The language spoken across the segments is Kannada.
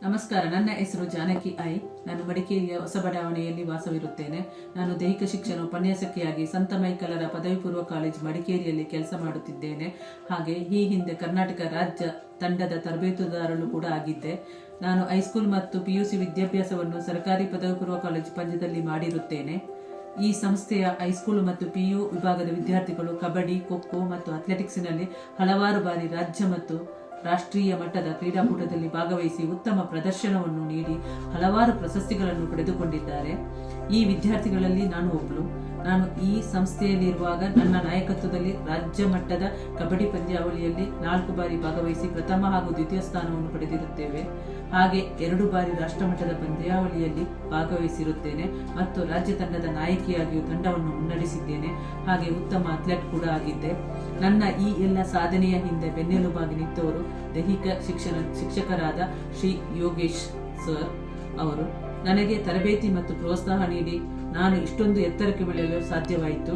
ನಮಸ್ಕಾರ. ನನ್ನ ಹೆಸರು ಜಾನಕಿ ಐ. ನಾನು ಮಡಿಕೇರಿಯ ಹೊಸ ಬಡಾವಣೆಯಲ್ಲಿ ವಾಸವಿರುತ್ತೇನೆ. ನಾನು ದೈಹಿಕ ಶಿಕ್ಷಣ ಉಪನ್ಯಾಸಕಿಯಾಗಿ ಸಂತ ಮೈಕಲರ ಪದವಿ ಪೂರ್ವ ಕಾಲೇಜು ಮಡಿಕೇರಿಯಲ್ಲಿ ಕೆಲಸ ಮಾಡುತ್ತಿದ್ದೇನೆ. ಹಾಗೆ ಈ ಹಿಂದೆ ಕರ್ನಾಟಕ ರಾಜ್ಯ ತಂಡದ ತರಬೇತುದಾರರು ಕೂಡ ಆಗಿದ್ದೆ. ನಾನು ಹೈಸ್ಕೂಲ್ ಮತ್ತು PUC ವಿದ್ಯಾಭ್ಯಾಸವನ್ನು ಸರ್ಕಾರಿ ಪದವಿ ಪೂರ್ವ ಕಾಲೇಜು ಪಂದ್ಯದಲ್ಲಿ ಮಾಡಿರುತ್ತೇನೆ. ಈ ಸಂಸ್ಥೆಯ ಹೈಸ್ಕೂಲ್ ಮತ್ತು PU ವಿಭಾಗದ ವಿದ್ಯಾರ್ಥಿಗಳು ಕಬಡ್ಡಿ, ಖೋ-ಖೋ ಮತ್ತು ಅಥ್ಲೆಟಿಕ್ಸ್ನಲ್ಲಿ ಹಲವಾರು ಬಾರಿ ರಾಜ್ಯ ಮತ್ತು ರಾಷ್ಟ್ರೀಯ ಮಟ್ಟದ ಕ್ರೀಡಾಕೂಟದಲ್ಲಿ ಭಾಗವಹಿಸಿ ಉತ್ತಮ ಪ್ರದರ್ಶನವನ್ನು ನೀಡಿ ಹಲವಾರು ಪ್ರಶಸ್ತಿಗಳನ್ನು ಪಡೆದುಕೊಂಡಿದ್ದಾರೆ. ಈ ವಿದ್ಯಾರ್ಥಿಗಳಲ್ಲಿ ನಾನು ಒಬ್ಬಳು. ನಾನು ಈ ಸಂಸ್ಥೆಯಲ್ಲಿರುವಾಗ ನನ್ನ ನಾಯಕತ್ವದಲ್ಲಿ ರಾಜ್ಯ ಮಟ್ಟದ ಕಬಡ್ಡಿ ಪಂದ್ಯಾವಳಿಯಲ್ಲಿ 4 ಬಾರಿ ಭಾಗವಹಿಸಿ ಪ್ರಥಮ ಹಾಗೂ ದ್ವಿತೀಯ ಸ್ಥಾನವನ್ನು ಪಡೆದಿರುತ್ತೇವೆ. ಹಾಗೆ 2 ಬಾರಿ ರಾಷ್ಟ್ರಮಟ್ಟದ ಪಂದ್ಯಾವಳಿಯಲ್ಲಿ ಭಾಗವಹಿಸಿರುತ್ತೇನೆ ಮತ್ತು ರಾಜ್ಯ ತಂಡದ ನಾಯಕಿಯಾಗಿಯೂ ತಂಡವನ್ನು ಮುನ್ನಡೆಸಿದ್ದೇನೆ. ಹಾಗೆ ಉತ್ತಮ ಅಥ್ಲೆಟ್ ಕೂಡ ಆಗಿದ್ದೆ. ನನ್ನ ಈ ಎಲ್ಲ ಸಾಧನೆಯ ಹಿಂದೆ ಬೆನ್ನೆಲುಬಾಗಿ ನಿಂತವರು ದೈಹಿಕ ಶಿಕ್ಷಕರಾದ ಶ್ರೀ ಯೋಗೇಶ್ ಸರ್ ಅವರು. ನನಗೆ ತರಬೇತಿ ಮತ್ತು ಪ್ರೋತ್ಸಾಹ ನೀಡಿ ನಾನು ಇಷ್ಟೊಂದು ಎತ್ತರಕ್ಕೆ ಬೆಳೆಯಲು ಸಾಧ್ಯವಾಯಿತು.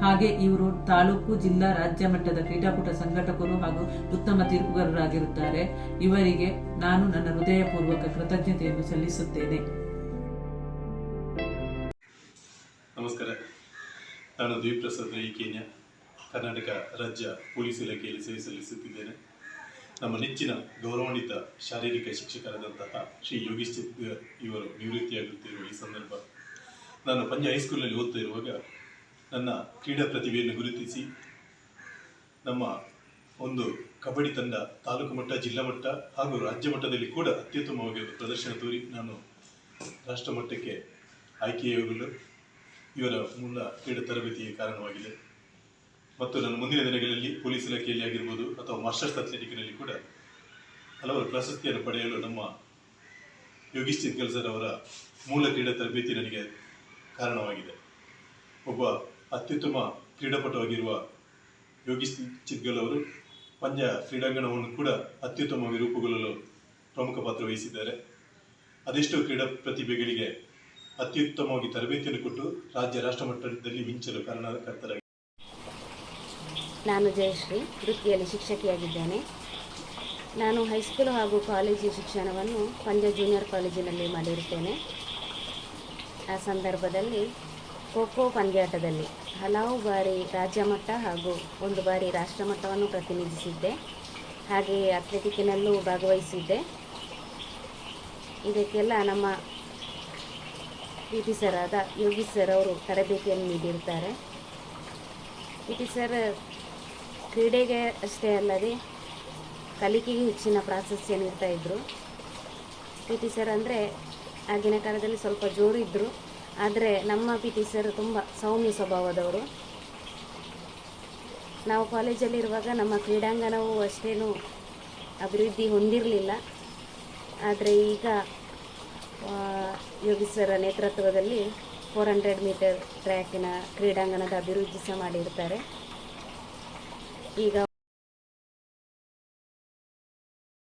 ಹಾಗೆ ಇವರು ತಾಲೂಕು, ಜಿಲ್ಲಾ, ರಾಜ್ಯ ಮಟ್ಟದ ಕ್ರೀಡಾಕೂಟ ಸಂಘಟಕರು ಹಾಗೂ ಉತ್ತಮ ತೀರ್ಪುಗಾರರಾಗಿರುತ್ತಾರೆ. ಇವರಿಗೆ ನಾನು ನನ್ನ ಹೃದಯಪೂರ್ವಕ ಕೃತಜ್ಞತೆಯನ್ನು ಸಲ್ಲಿಸುತ್ತೇನೆ. ನಮಸ್ಕಾರ. ನಾನು ದ್ವಿಪ್ರಸಾದ್ ಈಕೇನ್ಯ, ಕರ್ನಾಟಕ ರಾಜ್ಯ ಪೊಲೀಸ್ ಇಲಾಖೆಯಲ್ಲಿ ಸೇವೆ ಸಲ್ಲಿಸುತ್ತಿದ್ದೇನೆ. ನಮ್ಮ ನೆಚ್ಚಿನ ಗೌರವಾನ್ವಿತ ಶಾರೀರಿಕ ಶಿಕ್ಷಕರಾದಂತಹ ಶ್ರೀ ಯೋಗೇಶ್ ಚಿತ್ಗರ್ ಇವರು ನಿವೃತ್ತಿಯಾಗುತ್ತಿರುವ ಈ ಸಂದರ್ಭ, ನಾನು ಪಂಜ ಹೈಸ್ಕೂಲ್ನಲ್ಲಿ ಓದ್ತಾ ಇರುವಾಗ ನನ್ನ ಕ್ರೀಡಾ ಪ್ರತಿಭೆಯನ್ನು ಗುರುತಿಸಿ ನಮ್ಮ ಒಂದು ಕಬಡ್ಡಿ ತಂಡ ತಾಲೂಕು ಮಟ್ಟ, ಜಿಲ್ಲಾ ಮಟ್ಟ ಹಾಗೂ ರಾಜ್ಯ ಮಟ್ಟದಲ್ಲಿ ಕೂಡ ಅತ್ಯುತ್ತಮವಾಗಿ ಒಂದು ಪ್ರದರ್ಶನ ತೋರಿ ನಾನು ರಾಷ್ಟ್ರ ಮಟ್ಟಕ್ಕೆ ಆಯ್ಕೆಯಾಗಲು ಇವರ ಮೂಲ ಕ್ರೀಡಾ ತರಬೇತಿಗೆ ಕಾರಣವಾಗಿದೆ. ಮತ್ತು ನಾನು ಮುಂದಿನ ದಿನಗಳಲ್ಲಿ ಪೊಲೀಸ್ ಇಲಾಖೆಯಲ್ಲಿ ಆಗಿರ್ಬೋದು ಅಥವಾ ಮಾಸ್ಟರ್ಸ್ ಅಥ್ಲೆಟಿಕ್ನಲ್ಲಿ ಕೂಡ ಹಲವಾರು ಪ್ರಶಸ್ತಿಯನ್ನು ಪಡೆಯಲು ನಮ್ಮ ಯೋಗೀಶ್ ಚಿತ್ಗಲ್ ಸರ್ ಅವರ ಮೂಲ ಕ್ರೀಡಾ ತರಬೇತಿ ನನಗೆ ಕಾರಣವಾಗಿದೆ. ಒಬ್ಬ ಅತ್ಯುತ್ತಮ ಕ್ರೀಡಾಪಟುವಾಗಿರುವ ಯೋಗೀಶ್ ಚಿತ್ಗಲ್ ಅವರು ಪಂಜ ಕ್ರೀಡಾಂಗಣವನ್ನು ಕೂಡ ಅತ್ಯುತ್ತಮವಾಗಿ ರೂಪುಗೊಳ್ಳಲು ಪ್ರಮುಖ ಪಾತ್ರ ವಹಿಸಿದ್ದಾರೆ. ಅದೆಷ್ಟೋ ಕ್ರೀಡಾ ಪ್ರತಿಭೆಗಳಿಗೆ ಅತ್ಯುತ್ತಮವಾಗಿ ತರಬೇತಿಯನ್ನು ಕೊಟ್ಟು ರಾಜ್ಯ ರಾಷ್ಟ್ರ ಮಟ್ಟದಲ್ಲಿ ಮಿಂಚಲು ಕಾರಣಕರ್ತರಾಗಿ. ನಾನು ಜಯಶ್ರೀ, ವೃತ್ತಿಯಲ್ಲಿ ಶಿಕ್ಷಕಿಯಾಗಿದ್ದೇನೆ. ನಾನು ಹೈಸ್ಕೂಲ್ ಹಾಗೂ ಕಾಲೇಜು ಶಿಕ್ಷಣವನ್ನು ಪಂಜ ಜೂನಿಯರ್ ಕಾಲೇಜಿನಲ್ಲಿ ಮಾಡಿರುತ್ತೇನೆ. ಆ ಸಂದರ್ಭದಲ್ಲಿ ಖೋ-ಖೋ ಪಂದ್ಯಾಟದಲ್ಲಿ ಹಲವು ಬಾರಿ ರಾಜ್ಯ ಮಟ್ಟ ಹಾಗೂ 1 ಬಾರಿ ರಾಷ್ಟ್ರ ಮಟ್ಟವನ್ನು ಪ್ರತಿನಿಧಿಸಿದ್ದೆ. ಹಾಗೆಯೇ ಅಥ್ಲೆಟಿಕ್ನಲ್ಲೂ ಭಾಗವಹಿಸಿದ್ದೆ. ಇದಕ್ಕೆಲ್ಲ ನಮ್ಮ PT ಸರ್ ಆದ ಯೋಗೀಶ್ ಸರ್ ಅವರು ತರಬೇತಿಯನ್ನು ನೀಡಿರುತ್ತಾರೆ. PT ಸರ್ ಕ್ರೀಡೆಗೆ ಅಷ್ಟೇ ಅಲ್ಲದೆ ಕಲಿಕೆಗೆ ಹೆಚ್ಚಿನ ಪ್ರಾಶಸ್ತ್ಯ ನೀಡ್ತಾಯಿದ್ರು. PT ಸರ್ ಅಂದರೆ ಆಗಿನ ಕಾಲದಲ್ಲಿ ಸ್ವಲ್ಪ ಜೋರಿದ್ದರು, ಆದರೆ ನಮ್ಮ PT ಸರ್ ತುಂಬ ಸೌಮ್ಯ ಸ್ವಭಾವದವರು. ನಾವು ಕಾಲೇಜಲ್ಲಿರುವಾಗ ನಮ್ಮ ಕ್ರೀಡಾಂಗಣವು ಅಷ್ಟೇನು ಅಭಿವೃದ್ಧಿ ಹೊಂದಿರಲಿಲ್ಲ. ಆದರೆ ಈಗ ಯೋಗೀಶ್ ಸರ್ ನೇತೃತ್ವದಲ್ಲಿ 400 ಮೀಟರ್ ಟ್ರ್ಯಾಕಿನ ಕ್ರೀಡಾಂಗಣದ ಅಭಿವೃದ್ಧಿ ಸಹ ಮಾಡಿರ್ತಾರೆ. ಈಗ